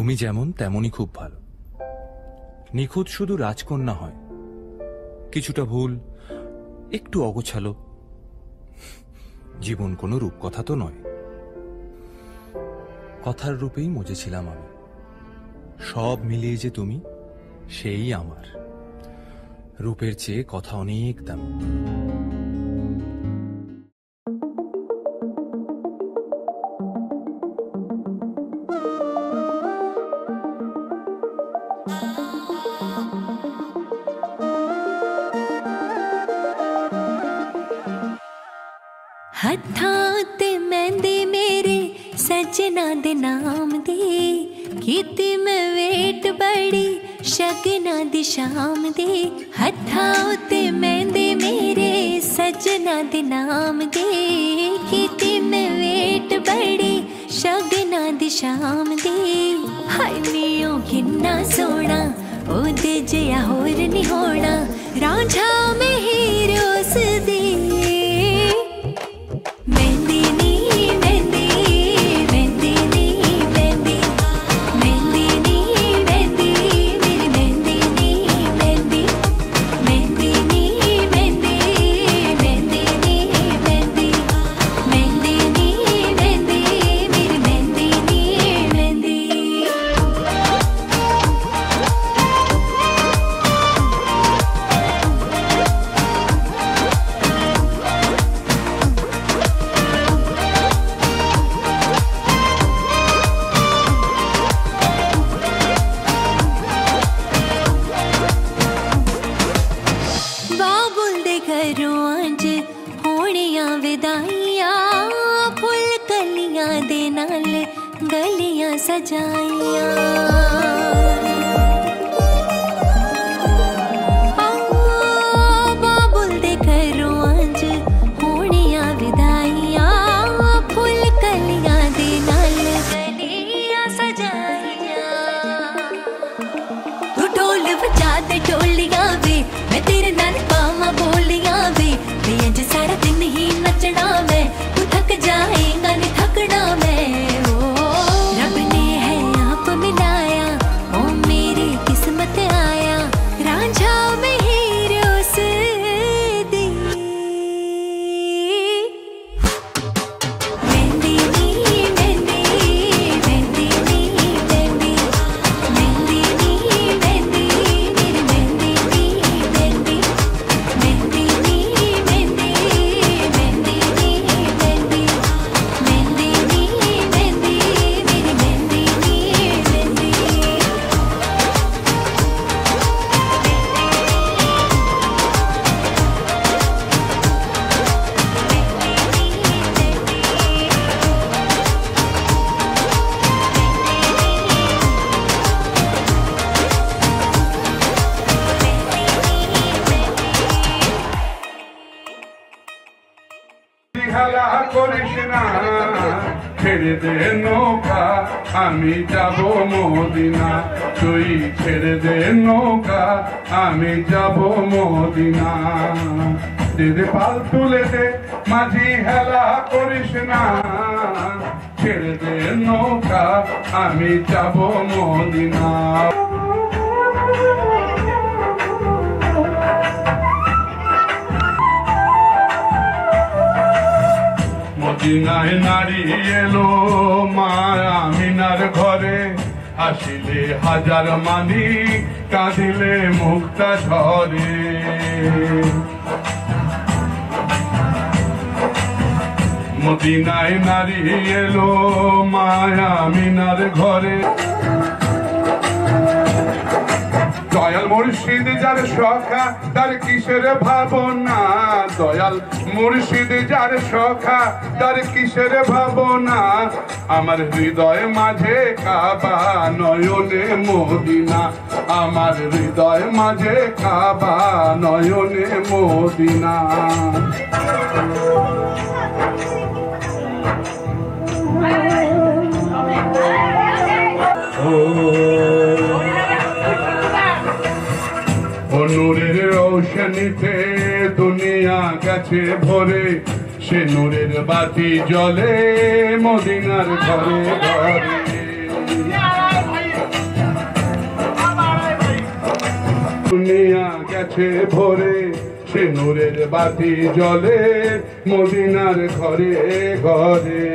তুমি যেমন তেমনই খুব ভালো। নিখুঁত শুধু রাজকন্যা হয়, কিছুটা ভুল, একটু অগোছালো। জীবন কোনো রূপকথা তো নয়। কথার রূপেই মজেছিলাম আমি। সব মিলিয়ে যে তুমি, সেই আমার। রূপের চেয়ে কথা অনেক দামি। हत्थां ते मेहंदी मेरे सजना दे नाम दी, कीती मैं वेट बड़ी शगना दी शाम दी। हत्थां ते मेहंदी मेरे सजना दे नाम दी, कीती मैं वेट बड़ी शगना दी शाम दी। हाय नीओ किन्ना सोना ओदे जिहा होर नी होना, रांझा में हीर उस दी। गलियां सजाइया बाबुल दे घरों अज होनियां विदाइयां, फुल कलियां दे नाल गलियां सजाइया। तू ढोल बजा दे ढोलियां वे, मैं तेरे नाल पावां बोलियां वे। अज सारा दिन ही नचना मैं, तू थक जाएगा नहीं थकना मैं। ছেড়ে দে নৌকা আমি যাব মদিনা, তুই ছেড়ে দে নৌকা আমি যাব মদিনা। দে পাল তুলে দে মাঝি হেলা করিস না, ছেড়ে দে নৌকা আমি যাব মদিনা। মদিনায় নারী এলো মা আমিনার ঘরে, হাসিলে হাজার মানি কাঁদিলে মুক্তা ঝরে। মদিনায় নারী এলো মা আমিনার ঘরে। দয়াল মুর্শিদ যার সখা তার কিসের ভাবনা, দয়াল মুর্শিদ যার সখা তার কিসের ভাবনা। আমার হৃদয় মাঝে কাবা নয়নে মদিনা, আমার হৃদয় মাঝে কাবা নয়নে মদিনা। নূরের রৌশনীতে দুনিয়া গেছে ভরে, সে নূরের বাতি জ্বলে মদিনার ঘরে ঘরে। দুনিয়া গেছে ভরে সে নূরের বাতি জ্বলে মদিনার ঘরে ঘরে।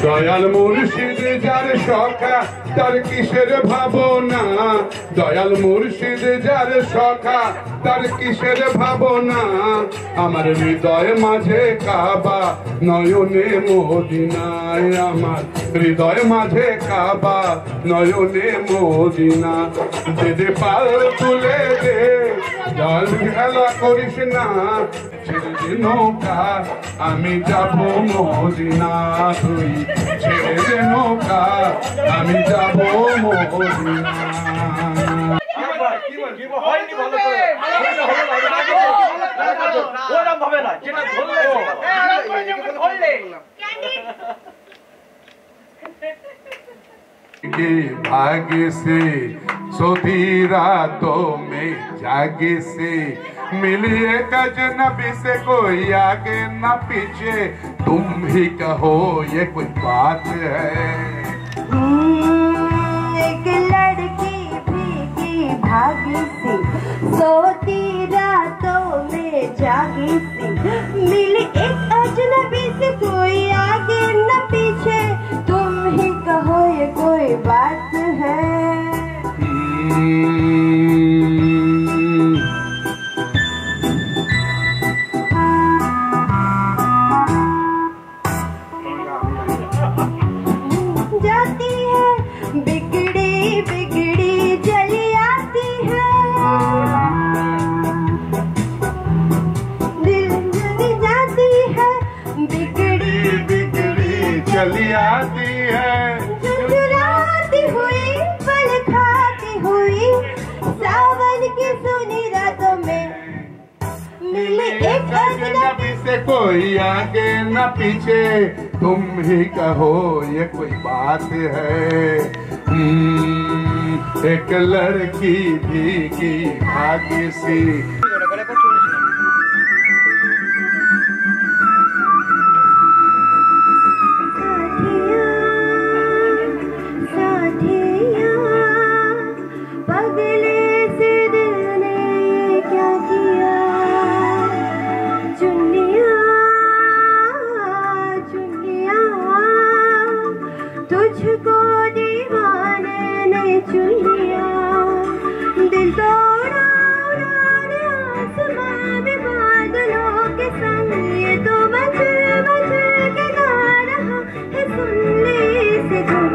দয়াল মুর্শিদ যার সখা তার কিসের ভাবনা, দয়াল মুর্শিদ যার সখা তার কিসের ভাবনা। আমার হৃদয় মাঝে কাবা নয়নে মদিনায়, আমার হৃদয় মাঝে কাবা নয়নে মদিনা। দে পাল তুলে দে জল খেলা করিস না, ছেড়ে দে নৌকা আমি যাব মদিনা, তুই ছেড়ে দে নৌকা আমি যাব মদিনা। भाग्य से सोती रातों में जागे से मिली एक अजनबी से, कोई आगे न पीछे तुम ही कहो ये कोई बात है। एक लड़की भीगी भागी सी सोती रातों में जागी सी, मिली एक अजनबी से कोई आगे न पीछे तुम ही कहो ये कोई बात है। जाती है बिगड़ी बिगड़ी चली आती है, दिल जली जाती है बिगड़ी बिगड़ी चली आती है, झुंझुलाती हुई पल खाती हुई सावन की सुनी रातों में मिली एक अजनबी से कोई आगे न पीछे तुम ही कहो ये कोई बात है। एक लड़की भीगी भागी सी। तुझको दीवाने ने चुन लिया, दिल तोड़ा उड़ाने आसमां में बादलों के संग, ये तो मचल मचल के गा रहा है सुन ले इसे तुम।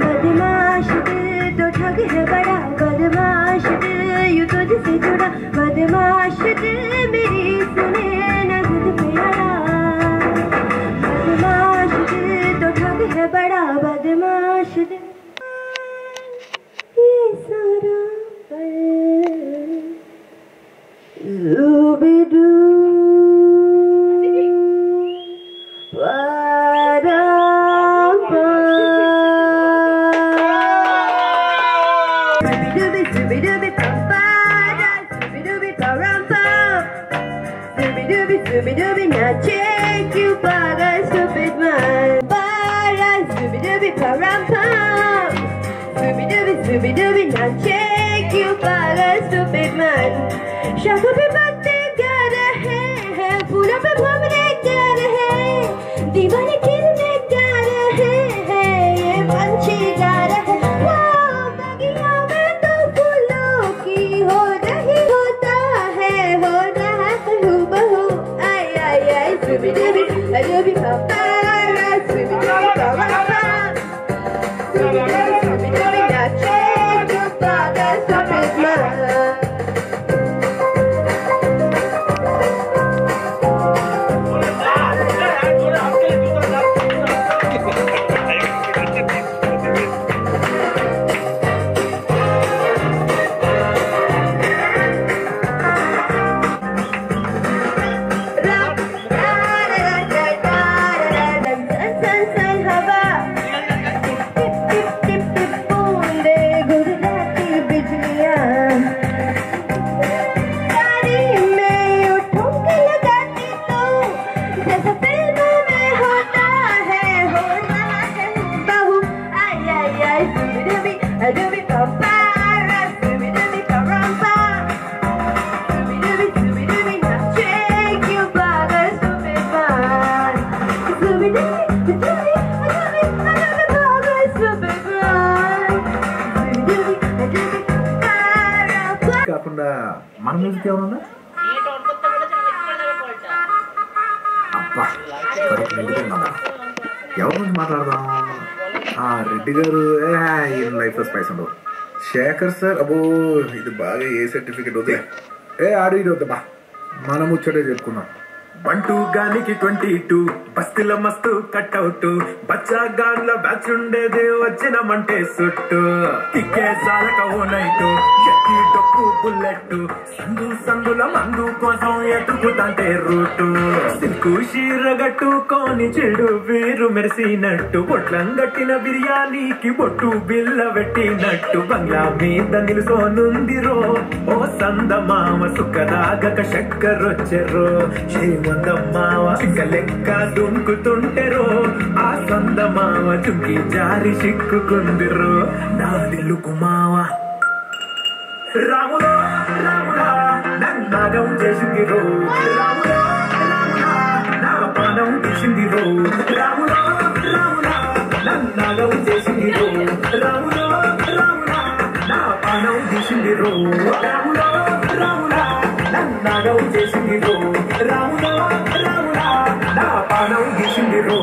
बदमाश दिल तो ठग है बड़ा, बदमाश दिल यूं तुझसे जुड़ा, बदमाश दिल मेरी सुने न खुद पे अड़ा, बदमाश दिल तो ठग है बड़ा, बदमाश दिल। ये सारा पल ज़ुबिदू now take you back a stupid man. Bara zooby dooby param pam. Zooby dooby now take you back a stupid man. शाखों पे पत्ते गा रहे हैं, फूलों पे भंवरे गा रहे हैं, दीवाने खिलने गा रहे हैं, ये पंछी गा रहे हैं। वो बगिया में तो फूलों की हो रही होता है हूबहू। आई आई आई zooby dooby papa, zooby dooby papa, zooby dooby now take you back a stupid man. Music ఏమన్నా అబ్బా ఎవరి నుంచి మాట్లాడదాం? రెడ్డి గారు లైఫ్ లో స్పైస్ ఉండవు. శేఖర్ సార్ అబ్బో ఇది బాగా ఏ సర్టిఫికెట్ వద్దే ఆడు ఇది వద్దబ్బా మనం ముచ్చటే చెప్పుకున్నాం. 1-2 గానికి 22 బస్తీల మస్తు కట్అవుట్ బచ్చా గాన్ల బ్యాచ్ ఉండేది వచ్చినమంటే సుట్టు టిక్కే సాలక ఓ నైటు ఎక్కి డొక్కు బుల్లెట్ సందు సందుల మందు కోసం ఎత్తుకుతంటే రూటు సిల్కు షీర గట్టుకొని చెడు వీరు మెరిసినట్టు బొట్లం గట్టిన బిర్యానీకి బొట్టు బిల్ల పెట్టినట్టు బంగ్లా మీద నిలుసోనుందిరో ఓ సందమామ సుఖరాగక చక్కరొచ్చెరో శ్రీమందమ్మావ చిక్క లెక్క దుంకుతుంటెరో ఆ సందమావ చుంకి జారి చిక్కుకుందిరో నా దిల్లుకు మావ రాములో రాములా నన్నాగం చేసిందిరో రాములో రాములా నా పానం తీసిందిరో రాములో రాములా నన్నాగం చేసిందిరో రాములో రాములా నా పానం తీసిందిరో రాములో రాములా నన్నాగం చేసిందిరో రాములో రాములా నా పానం తీసిందిరో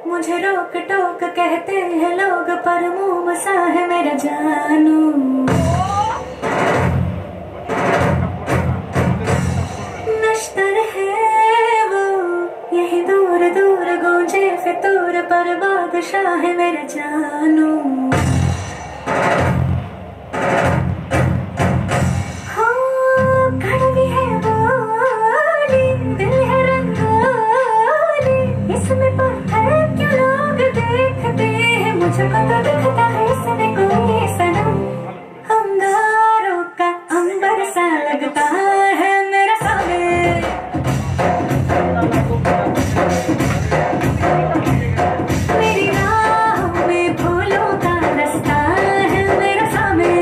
मुझे रोक टोक कहते हैं लोग पर मुंह बसा है मेरा जानू नश्तर है वो यही दूर दूर गूंजे फितूर पर बादशाह है मेरा जानू मुझे पता दिखता है इसमें कोई सनम अंगारों का अंबर सा लगता है मेरा सामने मेरी राह में फूलों का रास्ता है मेरा सामने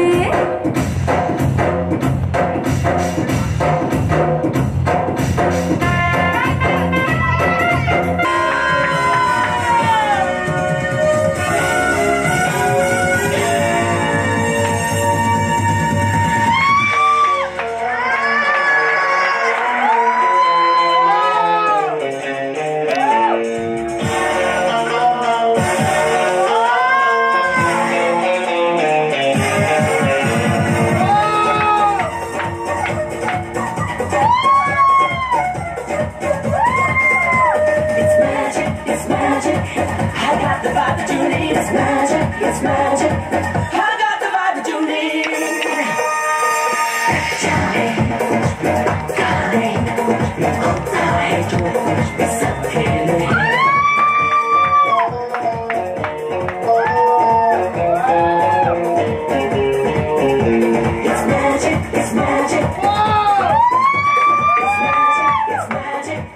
It's magic. I got the vibe that you need. Johnny, Johnny, I hate you. It's something. It's magic. It's magic. It's magic. It's magic.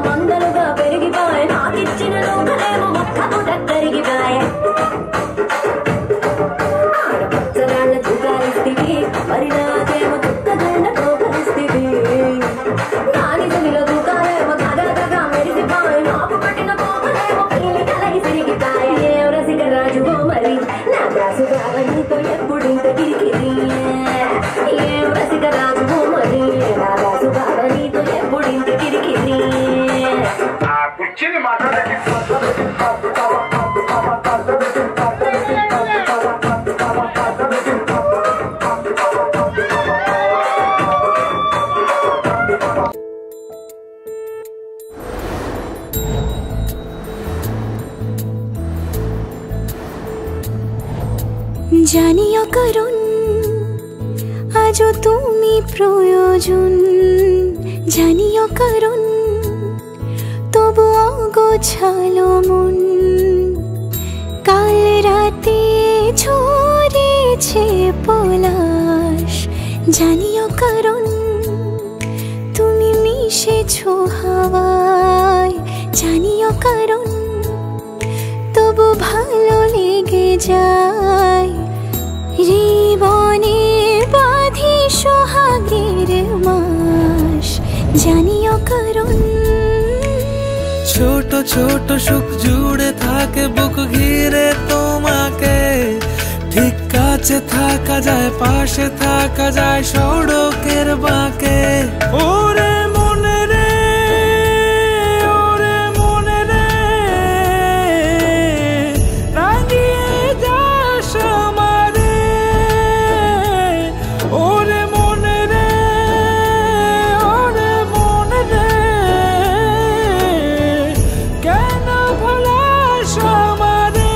మందలుగా పెరిగిపోయి నాకిచ్చిన లోకలేమో మొత్తము దగ్గర మరి నా దాసు బావ నీతో ఎప్పుడింత కిరికిరి ఏం రసిక రాజు మరి నా దాసు బావ నీతో ఎప్పుడింత కిరికిరి కూర్చుని మాట్లాడే জানিও কারণ আজও তুমি প্রয়োজন জানিও কারণ তবু অগোছালো মন কাল রাতে ঝরেছে পলাশ জানিও কারণ তুমি মিশেছো হাওয়ায় জানিও কারণ তবু ভালো লেগে যায় জীবনে বাঁধি সোহাগের মাস জানিও কারণ ছোট ছোট সুখ জুড়ে থাকে বুক ঘিরে তোমাকে ঠিক কাছে থাকা যায় পাশে থাকা যায় সড়কের বাঁকে ওরে মনে রে ওরে মনে রে রাঙিয়ে যাস আমারে ওরে মনে রে ওরে মনে রে কেন ভোলাস আমারে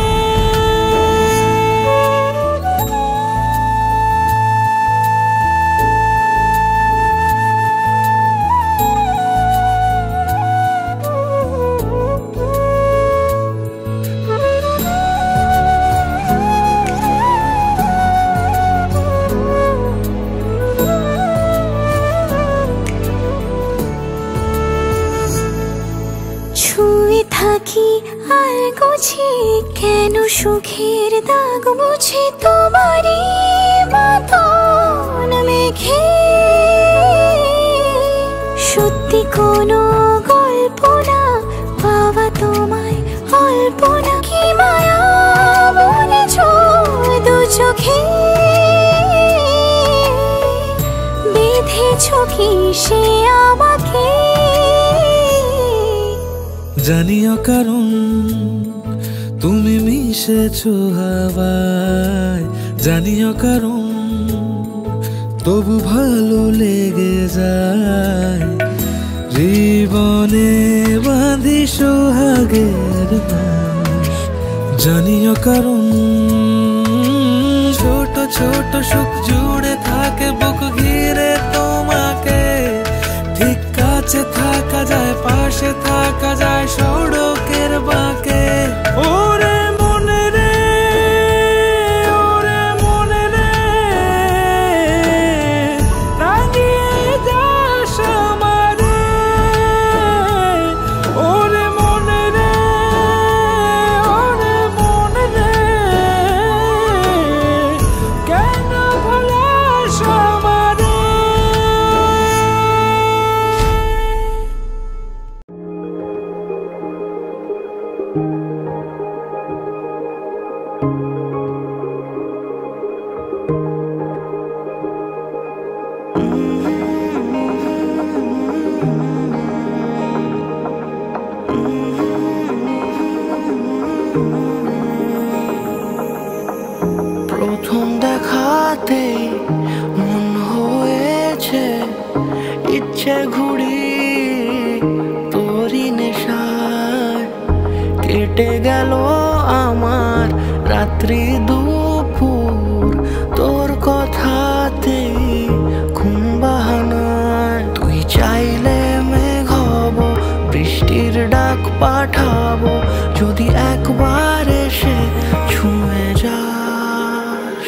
ছুঁয়ে থাকি আর গোছে কেন সুখের দাগ মুছে তোমারই মতন মেঘে সত্যি কোনো গল্প না পাওয়া তোমায় অল্প না কি মায়া বলেছ দু চোখে বেঁধেছ কি সে আমাকে জানিও কারণ তুমি মিশেছো হাওয়ায় জানিও কারণ তবু ভালো লেগে যায় জীবনে বাঁধি সোহাগের মাস জানিও কারণ ছোট ছোট সুখ জুড়ে থাকে বুক ঘিরে তোমাকে ঠিক কাছে থাকা যায় পাশে থাকা যায় সড়কের বাঁকে ওরে মনে রে ওরে মনে রে রাঙিয়ে যাস আমারে ওরে মনে রে ওরে মনে রে কেন ভোলাস আমারে প্রথম দেখাতে মন হয়েছে ইচ্ছে ঘুড়ি তোরই নেশায় কেটে গেল আমার রাত্রি দুপুর তোর কথাতে ঘুম বাহানায় তুই চাইলে মেঘ হব বৃষ্টির ডাক পাঠাবো যদি একবার এসে ছুঁয়ে যাস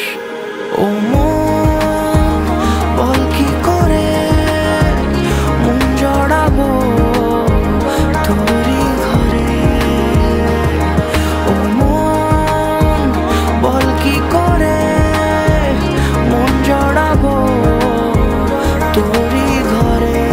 ও মন বল কি করে মন জড়াবো তোরই ঘরে ও মন বল কি করে মন জড়াবো তোরই ঘরে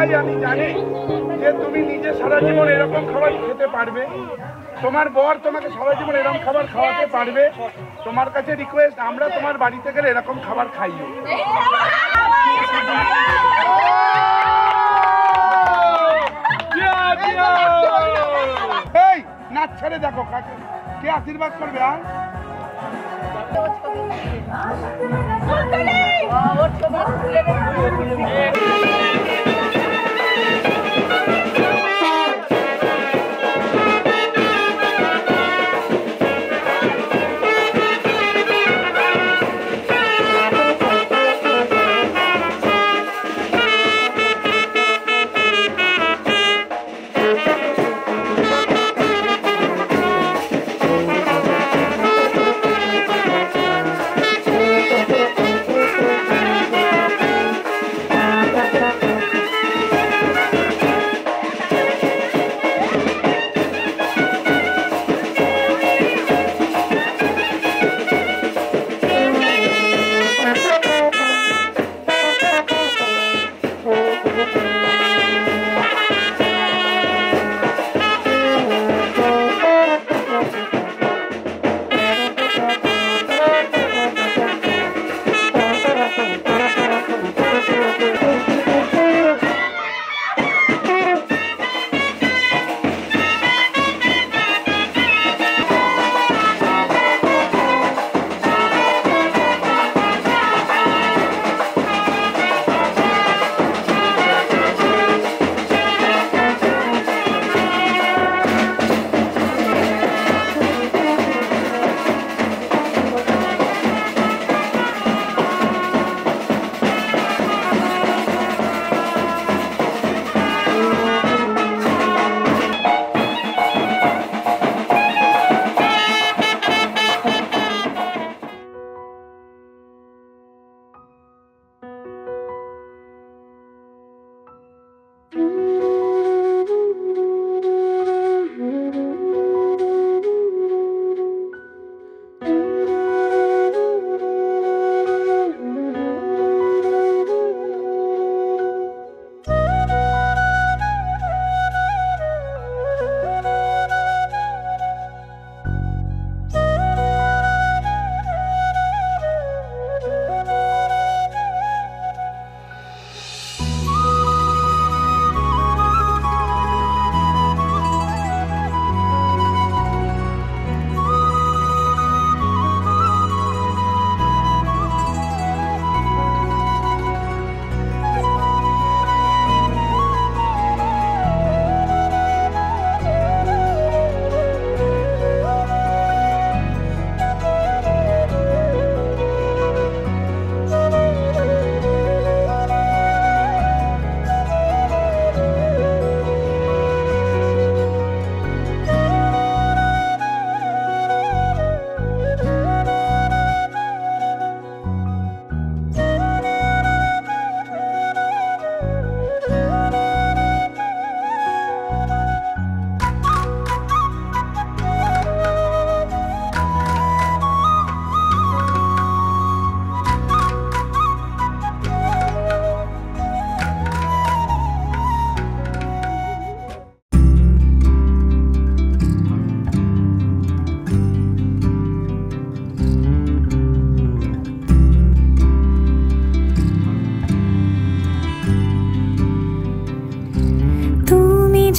ভাই আমি জানি যে তুমি নিজে সারা জীবন এরকম খাবার খেতে পারবে, তোমার বর তোমাকে সারা জীবন এরকম খাবার খাওয়াতে পারবে। তোমার কাছে রিকোয়েস্ট, আমরা তোমার বাড়িতে গেলে এরকম খাবার খাইও। এই নাচ ছেড়ে দেখো কাকে কে আশীর্বাদ করবে। আর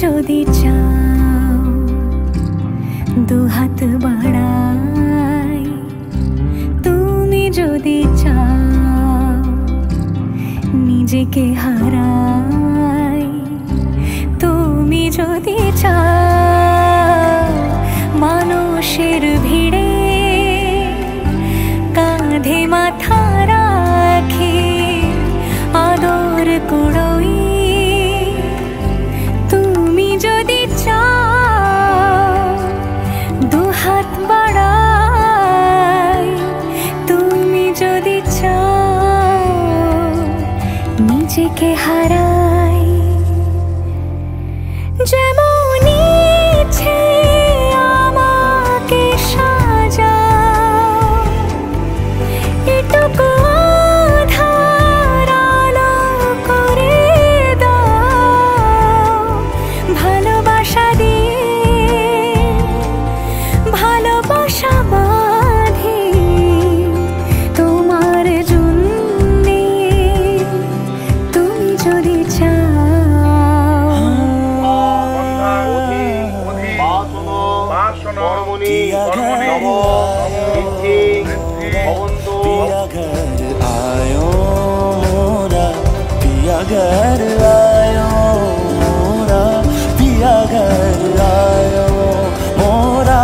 যদি চাও দুহাত বাড়াই, তুমি যদি চাও নিজেকে হারাই, তুমি যদি চাও মানুষের ভিড়ে কাঁধে মাথা রাখি আদর কুড়োই, তুমি যদি চাও দুহাত বাড়াই, তুমি যদি চাও নিজেকে হারাই, যেমন ইচ্ছে আমাকে সাজাও, এটুকু আধার আলো করে দাও, घर आयो मोरा पिया घर आयो मोरा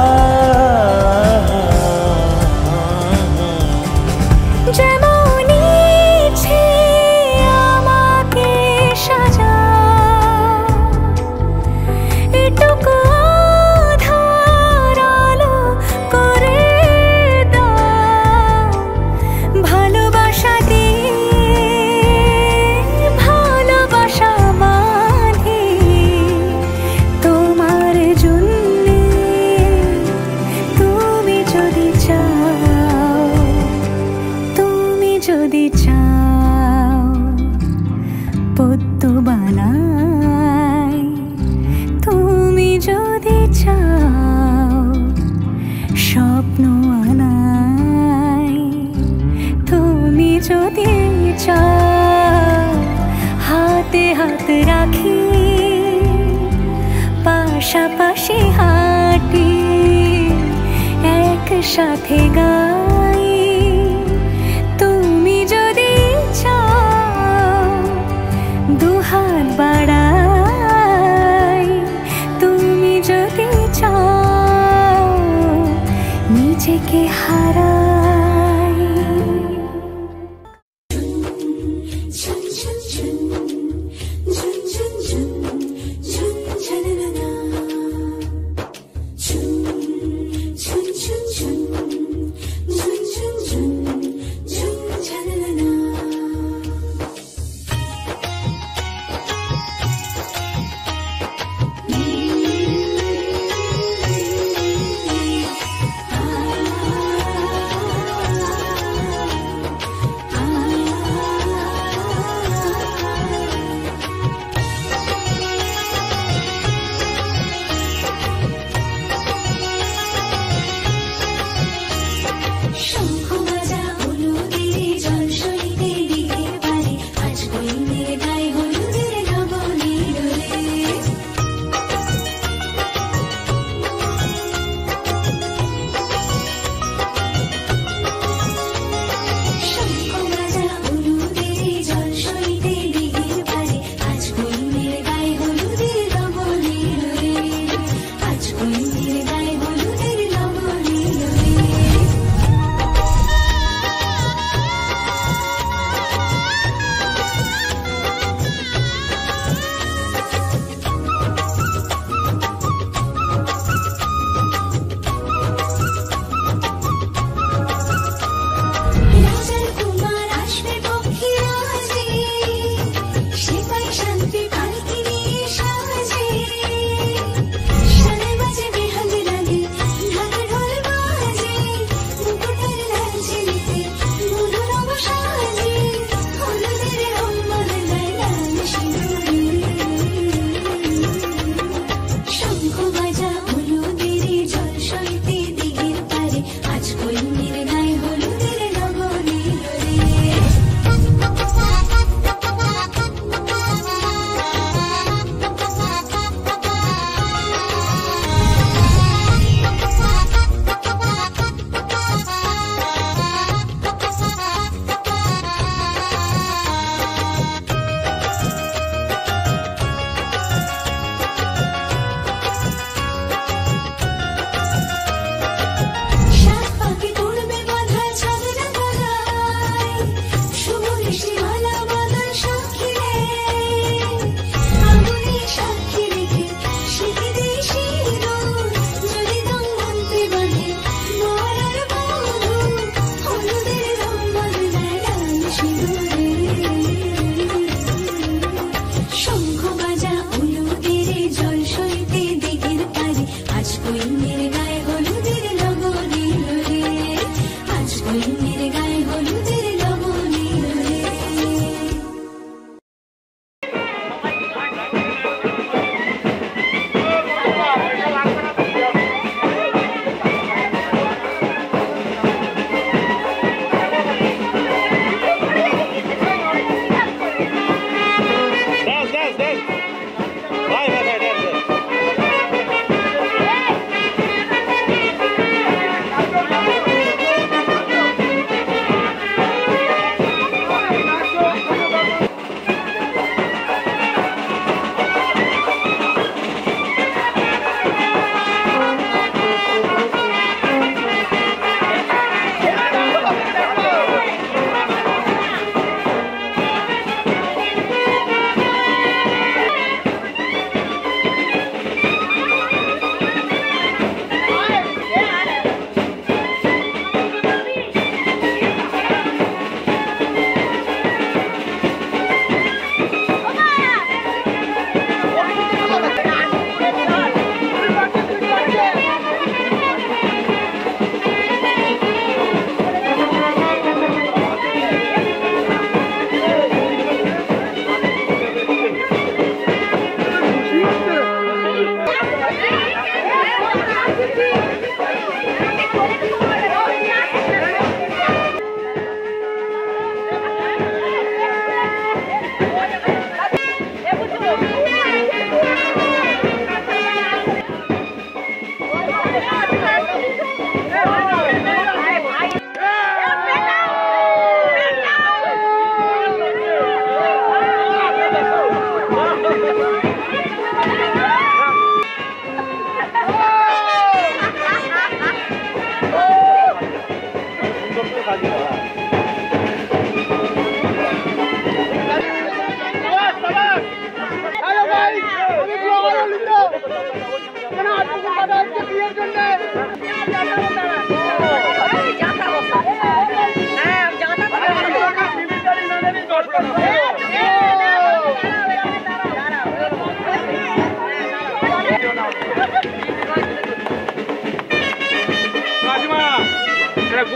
যদি চাও পদ্ম বানাই তুমি যদি চাও স্বপ্ন আনাই তুমি যদি চাও হাতে হাত রাখি পাশাপাশি হাঁটি একসাথে গাই দুহাত বাড়াই তুমি যদি চাও নিজেকে হারাই Chun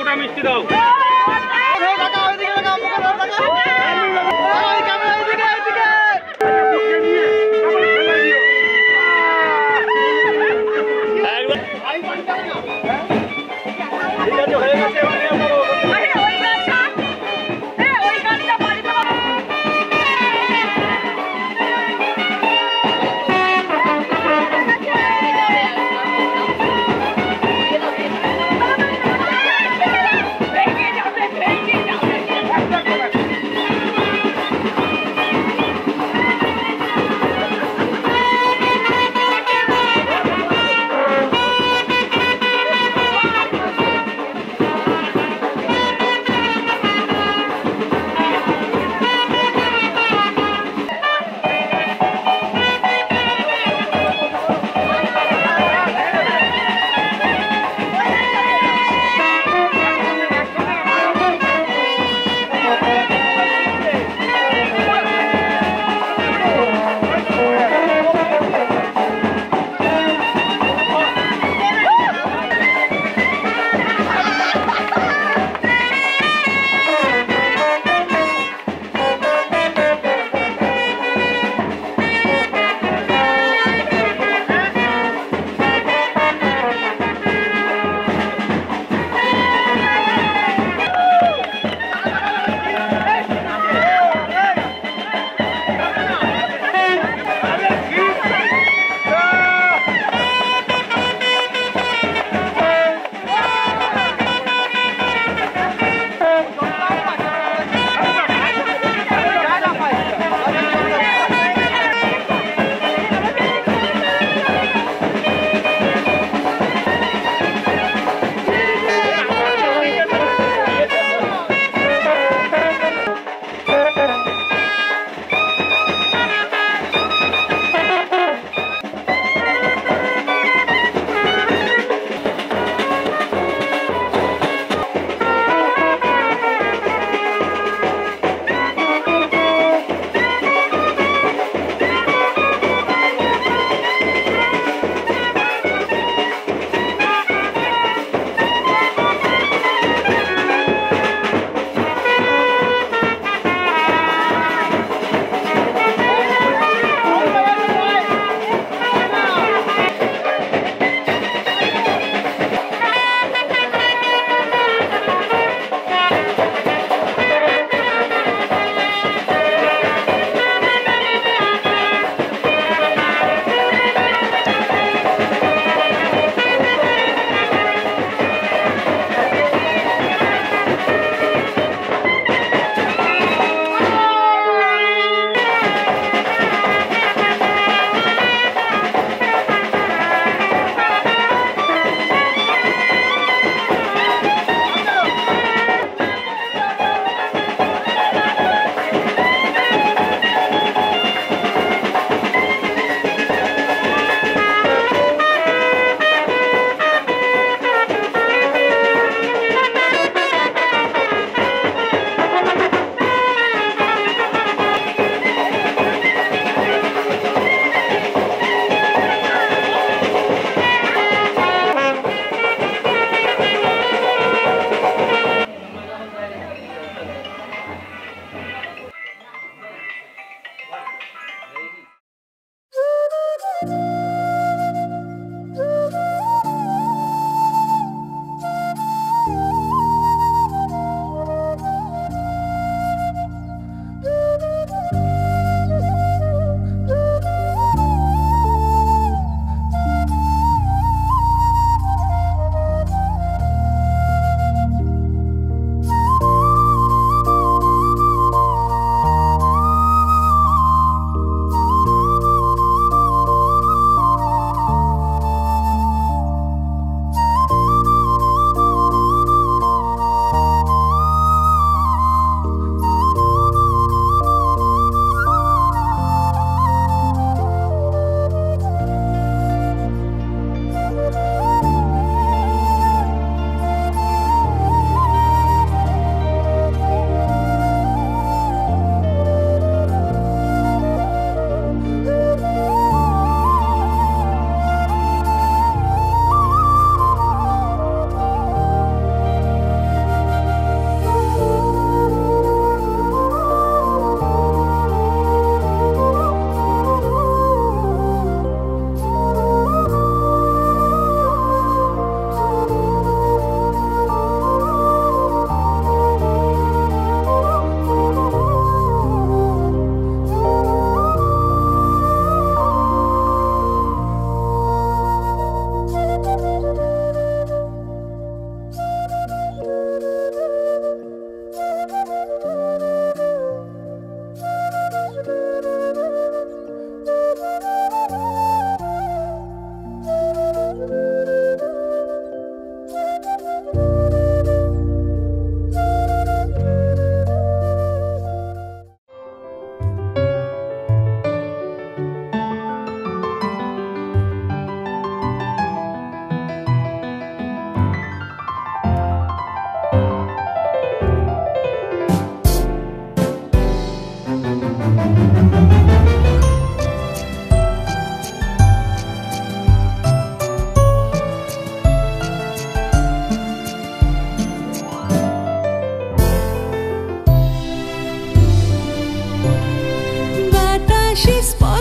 গোটা মিষ্টি দাও।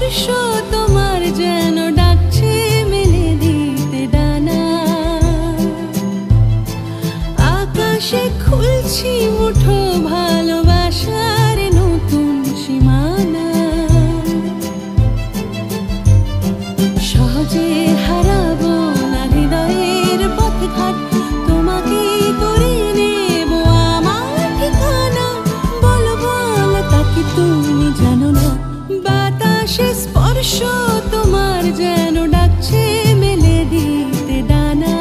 স্পর্শ তোমার যেন ডাকছে মেলে দিতে ডানা আকাশে খুলছি মুঠো ভালোবাসার নতুন সীমানা সহজে হারাবো না হৃদয়ের পথঘাট তোমাকে করে নেব আমার ঠিকানা বলো বলো তাকে তুমি জানো না বাতাসে স্পর্শ তোমার যেন ডাকছে মেলে দিতে ডানা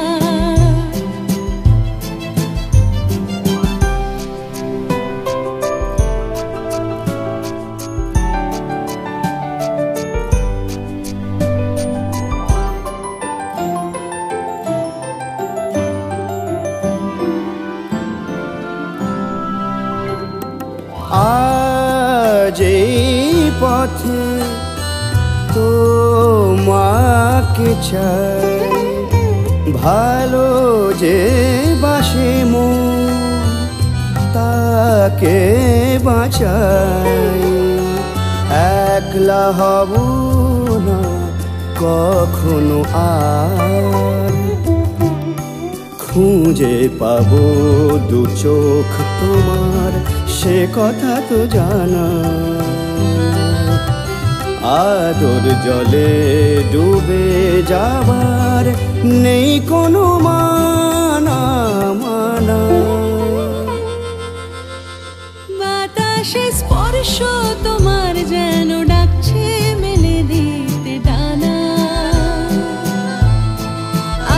আজ এই পথে তোমাকে চাই ভালো যে বাসে মন তাকে বাঁচাই একলা হব না কখনো আর খুঁজে পাবো দু চোখ তোমার সে কথা তো জানা আদর জলে ডুবে যাবার নেই কোনো মানা মানা বাতাসে স্পর্শ তোমার যেন ডাকছে মেলে দিতে ডানা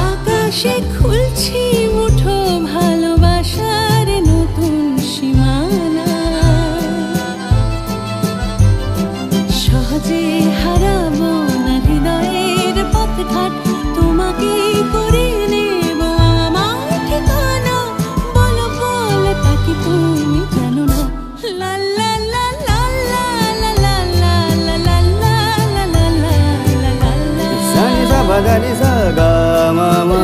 আকাশে খুলছি মুঠো ভালোবাসার নতুন সীমানা সহজে হারাবো না হৃদয়ের পথঘাট তোমাকে করে নেব আমার ঠিকানা বলো বলো তাকে তুমি জানো না লা লা লা লা লা লা লা লা লা লা লা লা লা লা সানি সা বাগানি সা গা মা মা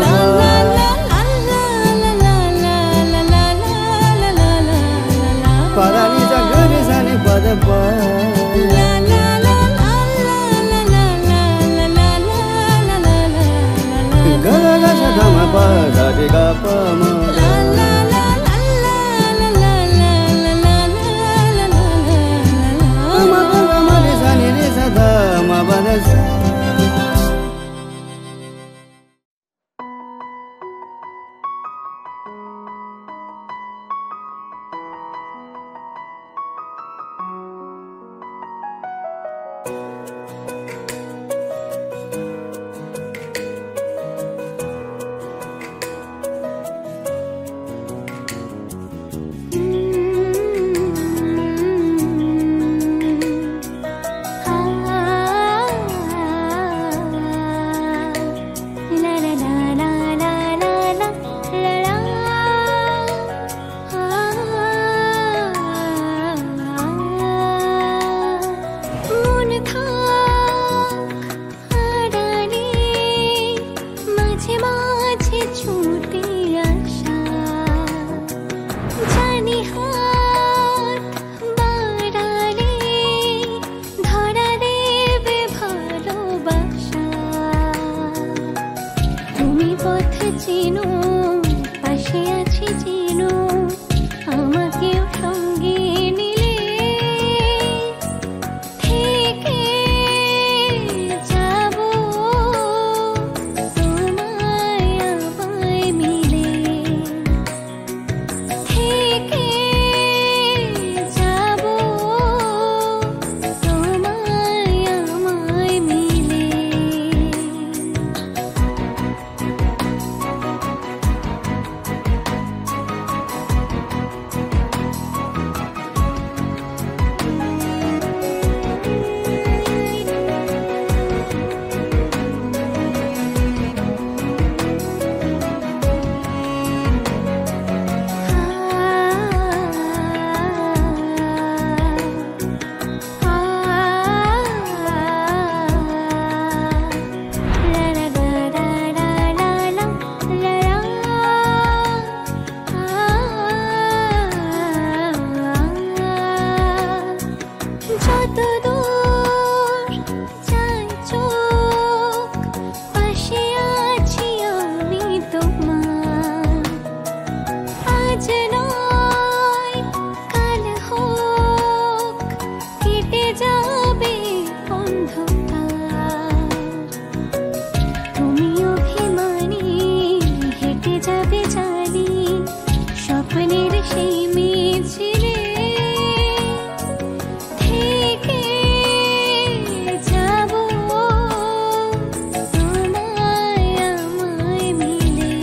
পাদানি সা গানি সানি পদ পা ga ga sa ga ma pa ga re ga pa ma ma pa ga ma re sa ni re sa da ma ba da sa যাবে অন্ধকার, তুমি অভিমানী হেঁটে যাবে জানি স্বপ্নের সেই মিছিলে। থেকে যাব তোমায় আমায় মিলে,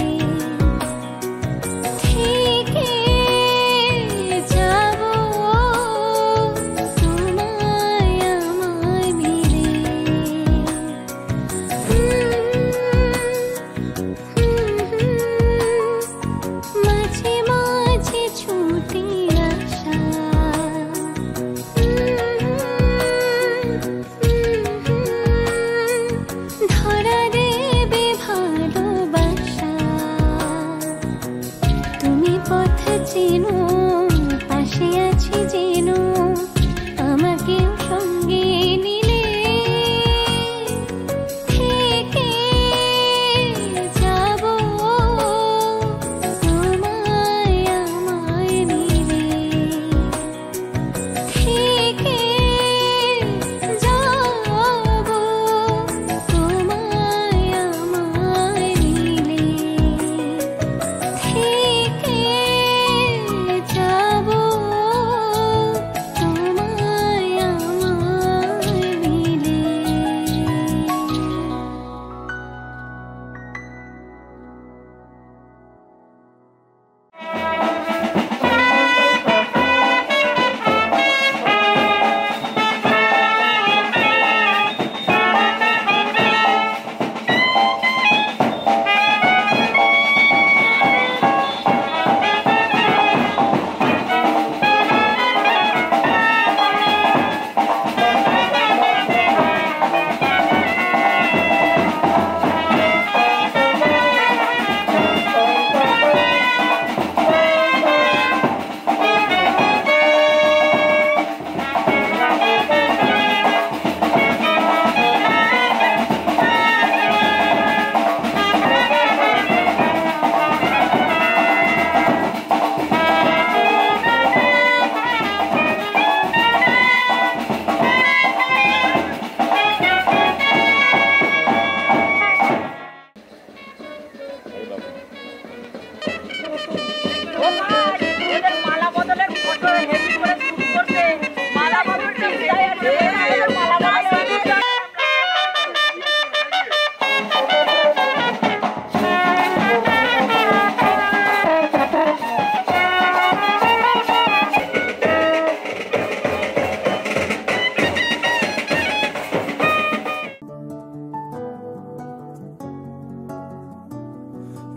থেকে যাব তোমায় আমায় মিলে। মাঝে মাঝে ছুটে আসা, ধরা দেবে ভালোবাসা। তুমি পথ চেনো, পাশে আছি যেন, আমাকেও সঙ্গে নিলে। থেকে যাব তোমায় আমায় মিলে, থেকে যাব তোমায় আমায় মিলে, থেকে যাব তোমায় আমায় মিলে।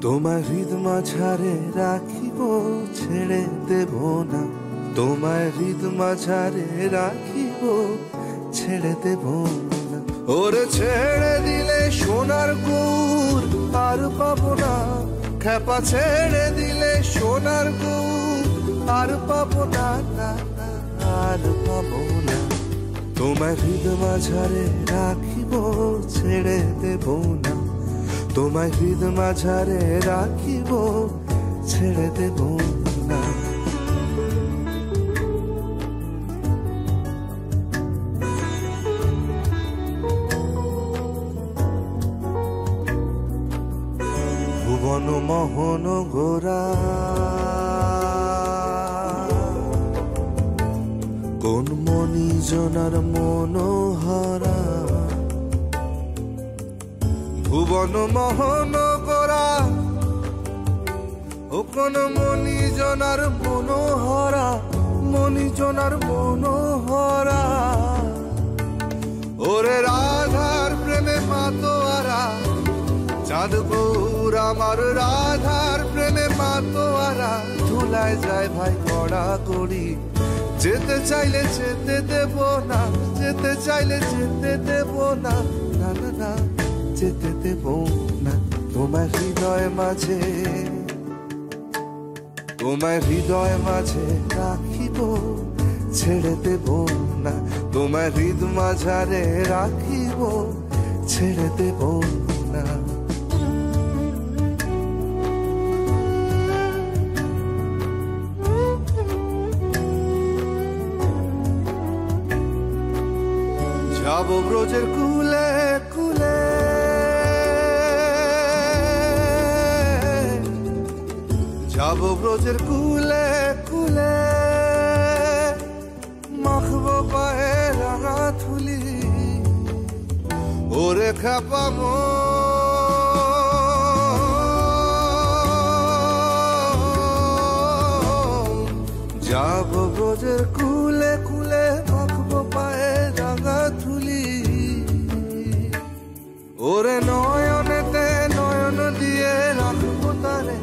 তোমার হৃদ মাঝারে রাখিব ছেড়ে দেব না, তোমার হৃদ মাঝারে রাখিব ছেড়ে দেব না। ওরে ছেড়ে দিলে সোনার গৌর আর পাবো না, খেপা ছেড়ে দিলে সোনার গৌর আর পাবো না, না না আর পাবো না। তোমার হৃদ মাঝারে রাখিব ছেড়ে দেব না, তোমায় হৃদ মাঝারে রাখিব ছেড়ে দেব না। ভুবন মোহন গোরা কোন মনি জনার মনোহরা, ভুবন মোহন গোরা ও কোন মনি জনার মনোহরা, মনি জনার মনোহরা। ওরে রাধার প্রেমে মাতোয়ারা, চাঁদ গৌর আমার রাধার প্রেমে মাতোয়ারা। ধুলায় যায় ভাই কড়া কড়ি, যেতে চাইলে যেতে দেব না, যেতে চাইলে যেতে দেব না, না না না যেতে দেব না। তোমার হৃদয় মাঝে, তোমার হৃদয় মাঝে রাখিব ছেড়ে দেব না, তোমার হৃদ মাঝারে রাখিব ছেড়ে দেব না। যাব ব্রজের কুলে কুলে, যাব ব্রজের কুলে কুলে, মাখবো পায়ে রাঙা থুলি, ওরে খাপা যাব ব্রজের কুলে কুলে, মাখবো পায়ে রাঙা থুলি, ওরে নয়নেতে নয়ন দিয়ে রাখবো তারে,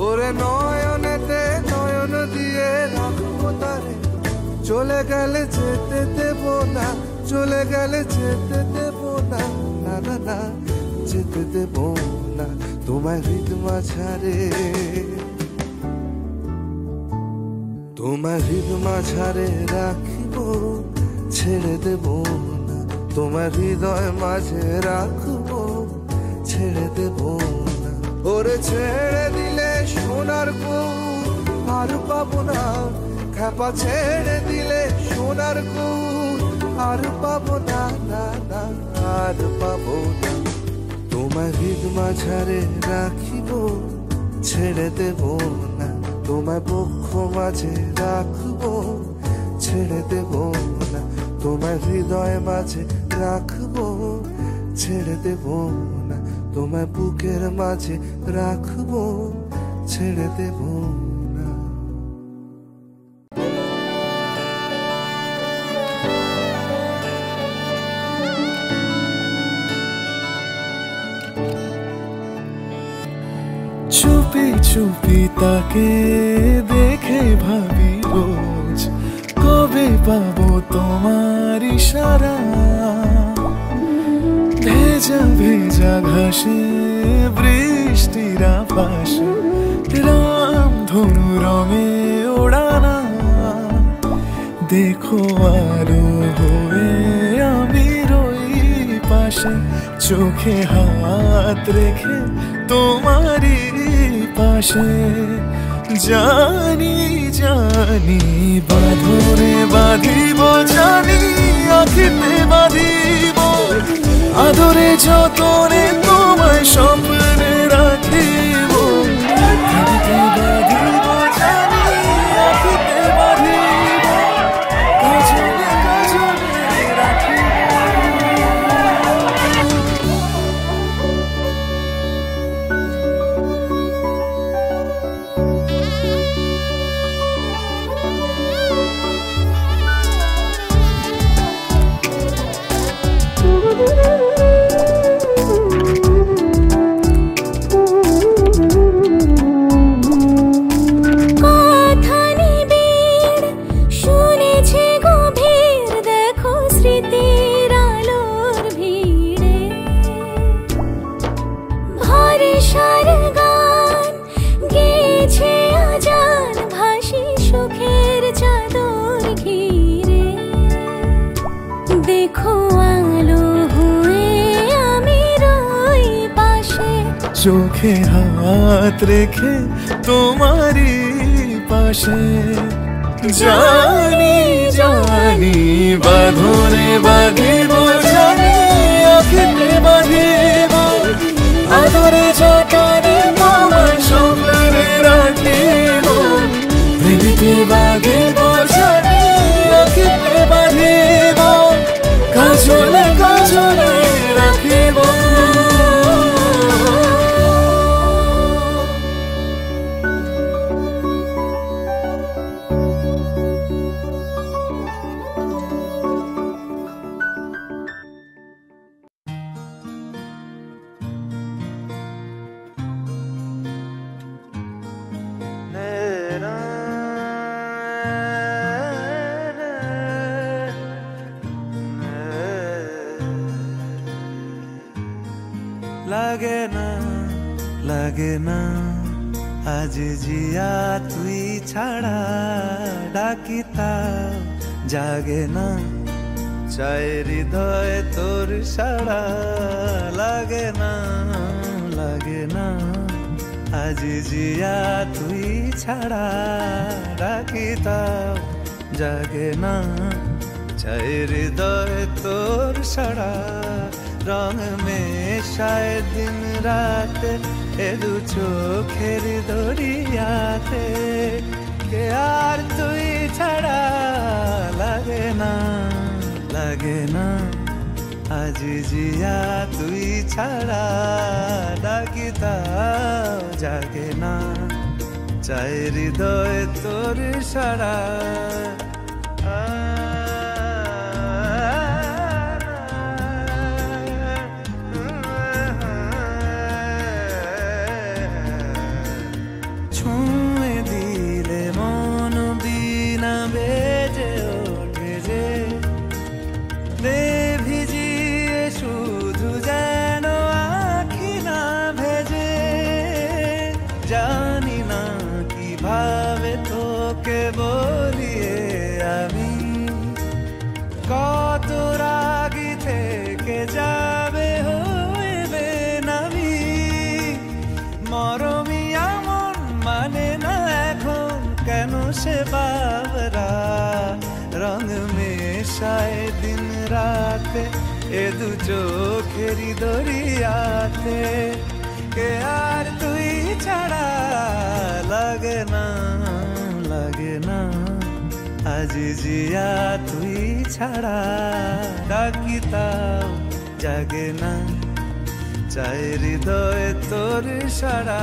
ওরে নয়নেতে নয়ন দিয়ে রাখবো তারে, চলে গেলে যেতে দেব না, চলে গেলে যেতে দেব না, না না না যেতে দেব না তোমায় হৃদ মাঝারে, তোমার হৃদ মাঝারে রাখিব, ছেড়ে দেব না, তোমার হৃদয় মাঝে রাখবো, ছেড়ে দেব না, ওরে ছেড়ে দিলে সোনার কুল আর পাবো না, খেপা ছেড়ে দিলে সোনার কুল আর পাবো না, না না আর পাবো না, তোমার হৃদ মাঝারে রাখিব, ছেড়ে দেব না, তোমার বক্ষ মাঝে রাখবো, ছেড়ে দেব না, তোমার হৃদয় মাঝে রাখবো, ছেড়ে দেব না, তোমার বুকের মাঝে রাখবো, ছেড়ে দেব না। চুপি চুপি তাকে দেখে ভাবি রোজ, কবে পাবো তোমার ইশারা, ভেজা ভেজা ঘাসে বৃষ্টির আভাসে, রামধনু রঙে ওড়ানা, দেখো আরো হয়ে আমি রই পাশে, চোখে হাত রেখে তোমারই পাশে, জানি জানি বাঁধনে বাঁধিব, জানি আখিতে বাঁধিব, আদরে যতনে তোমায় স্বপ্নে রাখিব, আখিতে বাঁধিব, জানি আখিতে বাঁধিব, কাজলে কাজলে রাখিব। চোখে হাত রেখে তোমারই পাশে, জানি জানি বাঁধনে বাঁধিব, জানি আখিতে বাঁধিব, আদরে যতনে তোমায় স্বপ্নে রাখিব, প্রেমিতে বাঁধিব, জানি আখিতে বাঁধিব, কাজলে কাজলে রাখিব। লাগে না লাগে না আজ জিয়া তুই ছাড়া, ডাকিতা জাগে না, চাই হৃদয় তোর সারা, লাগে না আজ জিয়া তুই ছাড়া, ডাকিতা জাগে না, চাই হৃদয় তোর সারা রং মেশায় দিন রাতে এ দু চোখের দরিয়াতে কে আর তুই ছাড়া লাগে না লাগে না আজ জিয়া তুই ছাড়া ডাকি তাও জাগে না চাই হৃদয় তোর সারা ছুঁয়ে দিলে মন বিনা বেজে ওঠে যে ভিজিয়ে শুধু যেন আখি না ভেজে জানি না কিভাবে তোকে বলিয়ে আমি কত রাগি থেকে যাবে হইবে নামি মরমি এমন মানে না এখন কেন সে বাবরা রং মেশায় দিন রাতে এ দু চোখেরি দরিয়াতে কে আর তুই ছাড়া লাগে না আজ জিয়া তুই ছাড়া ডাকি তাও জাগে না চাই হৃদয় তোর সারা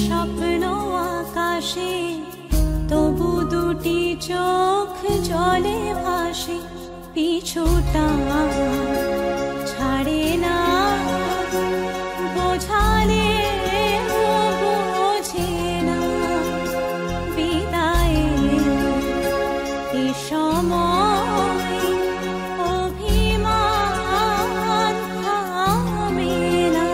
স্বপ্ন আকাশে তবু দুটি চোখ জলে ভাসে পিছুটা ছাড়ে না বোঝালে বোঝে না বিদায়ে এ সময় অভিমান থামে না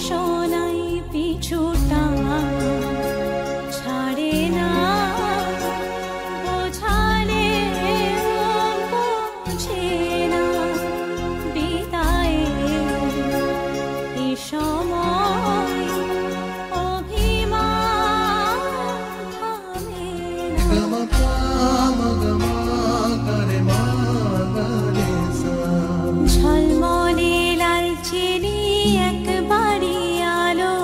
শোনাই পিছুটা ছাড়ে না বোঝালে বোঝে না বিদায়ে এ সময় অভিমান থামে না ঝলমলে লাল চিনি একবারই আলো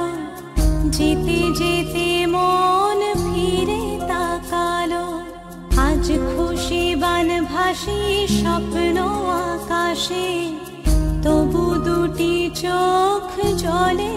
যেতে যেতে মন ফিরে তাকালো আজ খুশি বান ভাসি স্বপ্ন আকাশে তবু দুটি চোখ জলে